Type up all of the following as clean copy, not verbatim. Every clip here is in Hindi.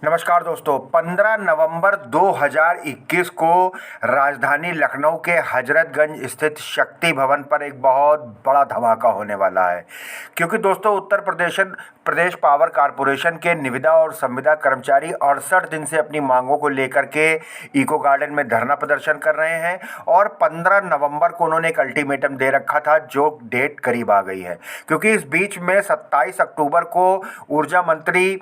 नमस्कार दोस्तों, 15 नवंबर 2021 को राजधानी लखनऊ के हजरतगंज स्थित शक्ति भवन पर एक बहुत बड़ा धमाका होने वाला है। क्योंकि दोस्तों उत्तर प्रदेश पावर कॉरपोरेशन के निविदा और संविदा कर्मचारी 68 दिन से अपनी मांगों को लेकर के इको गार्डन में धरना प्रदर्शन कर रहे हैं और 15 नवंबर को उन्होंने एक अल्टीमेटम दे रखा था, जो डेट करीब आ गई है। क्योंकि इस बीच में 27 अक्टूबर को ऊर्जा मंत्री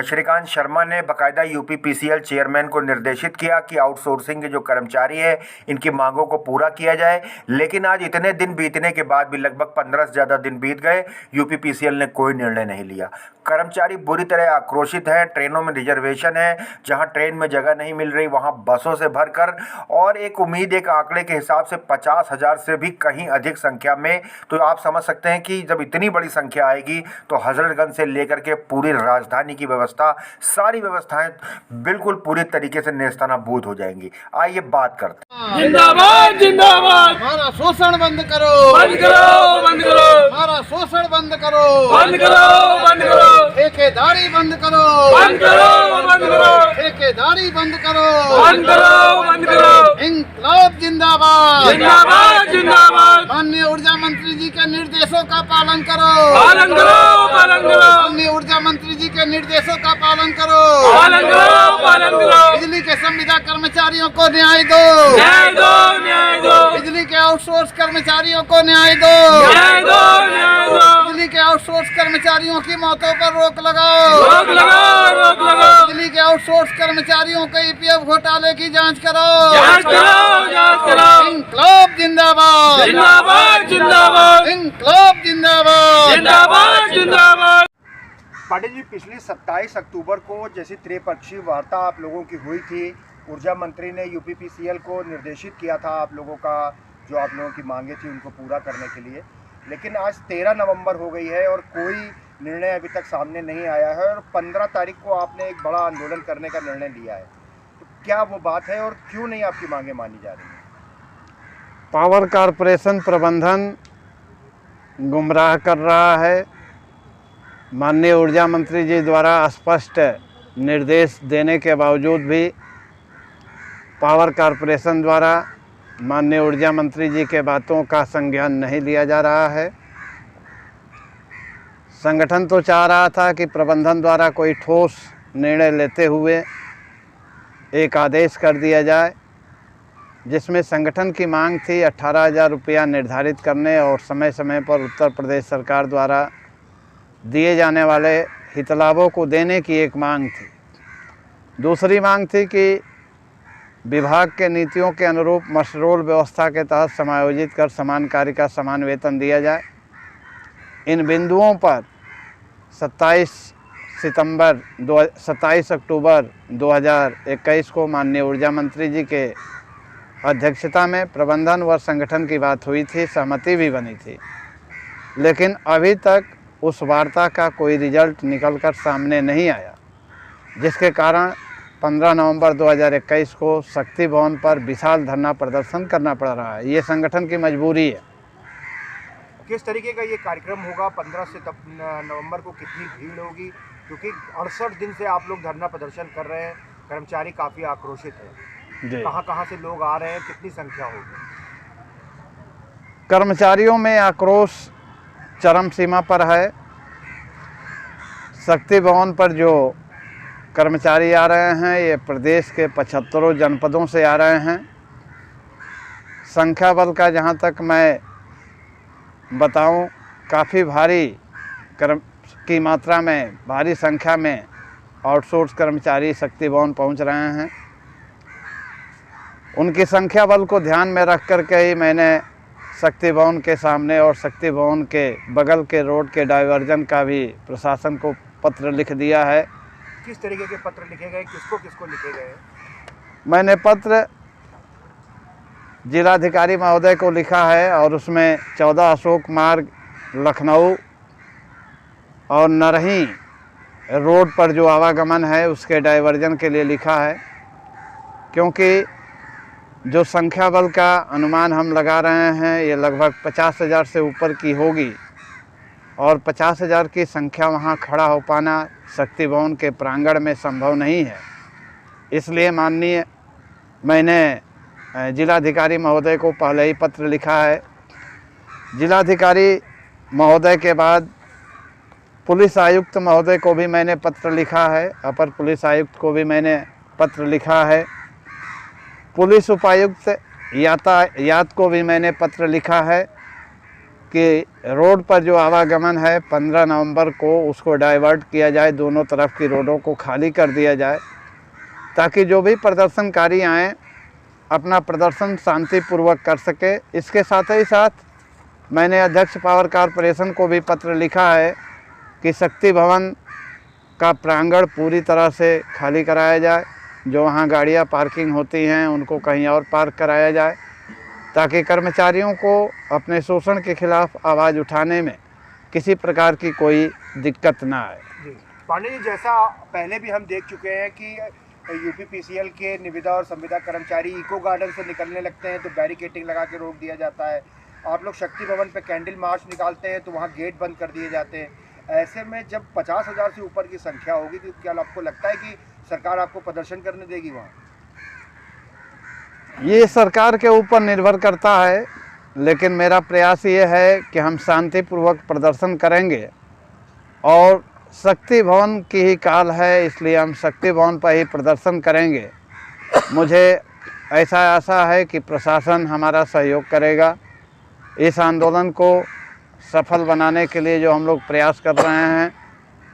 श्रीकांत शर्मा ने बाकायदा यूपीपीसीएल चेयरमैन को निर्देशित किया कि आउटसोर्सिंग के जो कर्मचारी है इनकी मांगों को पूरा किया जाए। लेकिन आज इतने दिन बीतने के बाद भी, लगभग 15 से ज़्यादा दिन बीत गए, यूपीपीसीएल ने कोई निर्णय नहीं लिया। कर्मचारी बुरी तरह आक्रोशित हैं। ट्रेनों में रिजर्वेशन है, जहां ट्रेन में जगह नहीं मिल रही वहां बसों से भरकर, और एक उम्मीद, एक आंकड़े के हिसाब से 50,000 से भी कहीं अधिक संख्या में। तो आप समझ सकते हैं कि जब इतनी बड़ी संख्या आएगी तो हजरतगंज से लेकर के पूरी राजधानी की व्यवस्था, सारी व्यवस्थाएं बिल्कुल पूरी तरीके से नेस्तनाबूद हो जाएंगी। आइए बात करते हैं। जिंदाबाद जिंदाबाद, हमारा शोषण बंद करो, बंद करो, बंद करो, हमारा शोषण बंद करो, बंद करो, बंद करो, ठेकेदारी बंद करो, बंद करो, बंद करो, ठेकेदारी बंद करो, बंद करो, बंद करो। इंकलाब जिंदाबाद, जिंदाबाद जिंदाबाद, माननीय ऊर्जा मंत्री जी के निर्देशों का पालन करो, पालन करो, पालन करो, माननीय ऊर्जा मंत्री जी के निर्देशों का पालन करो, पालन करो, पालन करो। बिजली के संविदा कर्मचारियों को न्याय दो, न्याय दो, न्याय दो, बिजली के आउटसोर्स कर्मचारियों को न्याय दो, न्याय दो, न्याय दो। बिजली के आउटसोर्स कर्मचारियों की मौतों पर रोक लगाओ, रोक लगाओ, रोक लगाओ, बिजली के आउटसोर्स कर्मचारियों के ईपीएफ घोटाले की जांच करो, जांच करो, जांच करो। इंकलाब जिंदाबाद, जिंदाबाद जिंदाबाद, इंकलाब जिंदाबाद, जिंदाबाद जिंदाबाद। पाटिल जी, पिछली 27 अक्टूबर को जैसी त्रिपक्षीय वार्ता आप लोगों की हुई थी, ऊर्जा मंत्री ने यूपीपीसीएल को निर्देशित किया था आप लोगों का, जो आप लोगों की मांगे थी उनको पूरा करने के लिए। लेकिन आज 13 नवंबर हो गई है और कोई निर्णय अभी तक सामने नहीं आया है, और 15 तारीख को आपने एक बड़ा आंदोलन करने का निर्णय लिया है। तो क्या वो बात है और क्यों नहीं आपकी मांगे मानी जा रही हैं? पावर कॉरपोरेशन प्रबंधन गुमराह कर रहा है। माननीय ऊर्जा मंत्री जी द्वारा स्पष्ट निर्देश देने के बावजूद भी पावर कॉरपोरेशन द्वारा माननीय ऊर्जा मंत्री जी के बातों का संज्ञान नहीं लिया जा रहा है। संगठन तो चाह रहा था कि प्रबंधन द्वारा कोई ठोस निर्णय लेते हुए एक आदेश कर दिया जाए, जिसमें संगठन की मांग थी 18,000 रुपया निर्धारित करने और समय समय पर उत्तर प्रदेश सरकार द्वारा दिए जाने वाले हितलाभों को देने की एक मांग थी। दूसरी मांग थी कि विभाग के नीतियों के अनुरूप मशरूल व्यवस्था के तहत समायोजित कर समान कार्य का समान वेतन दिया जाए। इन बिंदुओं पर 27 अक्टूबर 2021 को माननीय ऊर्जा मंत्री जी के अध्यक्षता में प्रबंधन व संगठन की बात हुई थी, सहमति भी बनी थी। लेकिन अभी तक उस वार्ता का कोई रिजल्ट निकलकर सामने नहीं आया, जिसके कारण 15 नवंबर 2021 को शक्ति भवन पर विशाल धरना प्रदर्शन करना पड़ रहा है। ये संगठन की मजबूरी है। किस तरीके का ये कार्यक्रम होगा? 15 नवंबर को कितनी भीड़ होगी? क्योंकि 68 दिन से आप लोग धरना प्रदर्शन कर रहे हैं, कर्मचारी काफ़ी आक्रोशित है। कहाँ से लोग आ रहे हैं, कितनी संख्या होगी? कर्मचारियों में आक्रोश चरम सीमा पर है। शक्ति भवन पर जो कर्मचारी आ रहे हैं, ये प्रदेश के 75 जनपदों से आ रहे हैं। संख्या बल का जहाँ तक मैं बताऊं, काफ़ी भारी की मात्रा में, भारी संख्या में आउटसोर्स कर्मचारी शक्ति भवन पहुँच रहे हैं। उनकी संख्या बल को ध्यान में रख करके ही मैंने शक्ति भवन के सामने और शक्ति भवन के बगल के रोड के डाइवर्जन का भी प्रशासन को पत्र लिख दिया है। किस तरीके के पत्र लिखे गए, किसको किसको लिखे गए? मैंने पत्र जिलाधिकारी महोदय को लिखा है और उसमें 14 अशोक मार्ग लखनऊ और नरही रोड पर जो आवागमन है उसके डाइवर्जन के लिए लिखा है, क्योंकि जो संख्या बल का अनुमान हम लगा रहे हैं ये लगभग 50,000 से ऊपर की होगी और 50,000 की संख्या वहाँ खड़ा हो पाना शक्ति भवन के प्रांगण में संभव नहीं है। इसलिए माननीय मैंने जिलाधिकारी महोदय को पहले ही पत्र लिखा है। जिलाधिकारी महोदय के बाद पुलिस आयुक्त महोदय को भी मैंने पत्र लिखा है, अपर पुलिस आयुक्त को भी मैंने पत्र लिखा है, पुलिस उपायुक्त यातायात को भी मैंने पत्र लिखा है कि रोड पर जो आवागमन है 15 नवंबर को उसको डाइवर्ट किया जाए, दोनों तरफ की रोडों को खाली कर दिया जाए, ताकि जो भी प्रदर्शनकारी आएँ अपना प्रदर्शन शांतिपूर्वक कर सके। इसके साथ ही साथ मैंने अध्यक्ष पावर कॉरपोरेशन को भी पत्र लिखा है कि शक्ति भवन का प्रांगण पूरी तरह से खाली कराया जाए, जो वहाँ गाड़ियाँ पार्किंग होती हैं उनको कहीं और पार्क कराया जाए, ताकि कर्मचारियों को अपने शोषण के खिलाफ आवाज़ उठाने में किसी प्रकार की कोई दिक्कत ना आए। जी पांडे जी, जैसा पहले भी हम देख चुके हैं कि यूपीपीसीएल के निविदा और संविदा कर्मचारी इको गार्डन से निकलने लगते हैं तो बैरिकेटिंग लगा के रोक दिया जाता है। आप लोग शक्ति भवन पे कैंडल मार्च निकालते हैं तो वहाँ गेट बंद कर दिए जाते हैं। ऐसे में जब 50,000 से ऊपर की संख्या होगी तो क्या आपको लगता है कि सरकार आपको प्रदर्शन करने देगी वहाँ? ये सरकार के ऊपर निर्भर करता है, लेकिन मेरा प्रयास ये है कि हम शांतिपूर्वक प्रदर्शन करेंगे और शक्ति भवन की ही काल है, इसलिए हम शक्ति भवन पर ही प्रदर्शन करेंगे। मुझे ऐसा आशा है कि प्रशासन हमारा सहयोग करेगा। इस आंदोलन को सफल बनाने के लिए जो हम लोग प्रयास कर रहे हैं,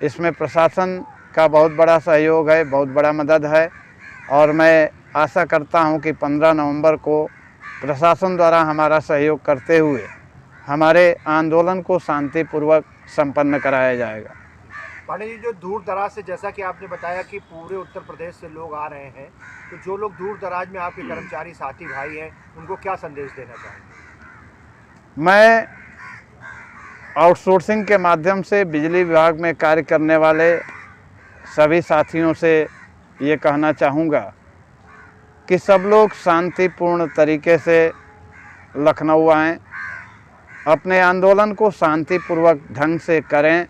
इसमें प्रशासन का बहुत बड़ा सहयोग है, बहुत बड़ा मदद है और मैं आशा करता हूं कि 15 नवंबर को प्रशासन द्वारा हमारा सहयोग करते हुए हमारे आंदोलन को शांतिपूर्वक संपन्न कराया जाएगा। पांडे जी, जो दूर दराज से, जैसा कि आपने बताया कि पूरे उत्तर प्रदेश से लोग आ रहे हैं, तो जो लोग दूर दराज में आपके कर्मचारी साथी भाई हैं, उनको क्या संदेश देना चाहेंगे? मैं आउटसोर्सिंग के माध्यम से बिजली विभाग में कार्य करने वाले सभी साथियों से ये कहना चाहूँगा कि सब लोग शांतिपूर्ण तरीके से लखनऊ आएँ, अपने आंदोलन को शांतिपूर्वक ढंग से करें।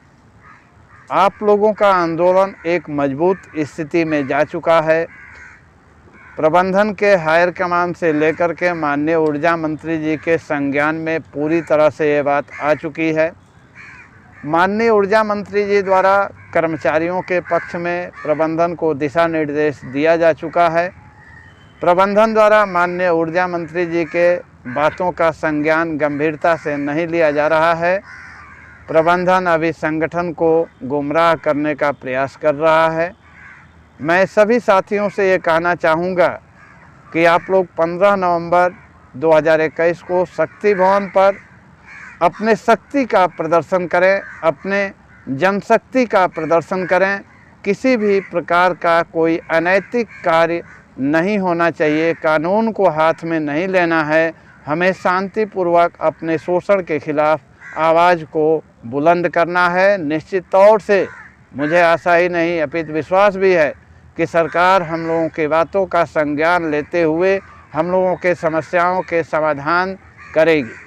आप लोगों का आंदोलन एक मजबूत स्थिति में जा चुका है। प्रबंधन के हायर कमान से लेकर के माननीय ऊर्जा मंत्री जी के संज्ञान में पूरी तरह से ये बात आ चुकी है। माननीय ऊर्जा मंत्री जी द्वारा कर्मचारियों के पक्ष में प्रबंधन को दिशा निर्देश दिया जा चुका है। प्रबंधन द्वारा माननीय ऊर्जा मंत्री जी के बातों का संज्ञान गंभीरता से नहीं लिया जा रहा है। प्रबंधन अभी संगठन को गुमराह करने का प्रयास कर रहा है। मैं सभी साथियों से ये कहना चाहूँगा कि आप लोग 15 नवंबर 2021 को शक्ति भवन पर अपने शक्ति का प्रदर्शन करें, अपने जनशक्ति का प्रदर्शन करें। किसी भी प्रकार का कोई अनैतिक कार्य नहीं होना चाहिए, कानून को हाथ में नहीं लेना है। हमें शांतिपूर्वक अपने शोषण के खिलाफ आवाज़ को बुलंद करना है। निश्चित तौर से मुझे आशा ही नहीं अपितु विश्वास भी है कि सरकार हम लोगों की बातों का संज्ञान लेते हुए हम लोगों के समस्याओं के समाधान करेगी।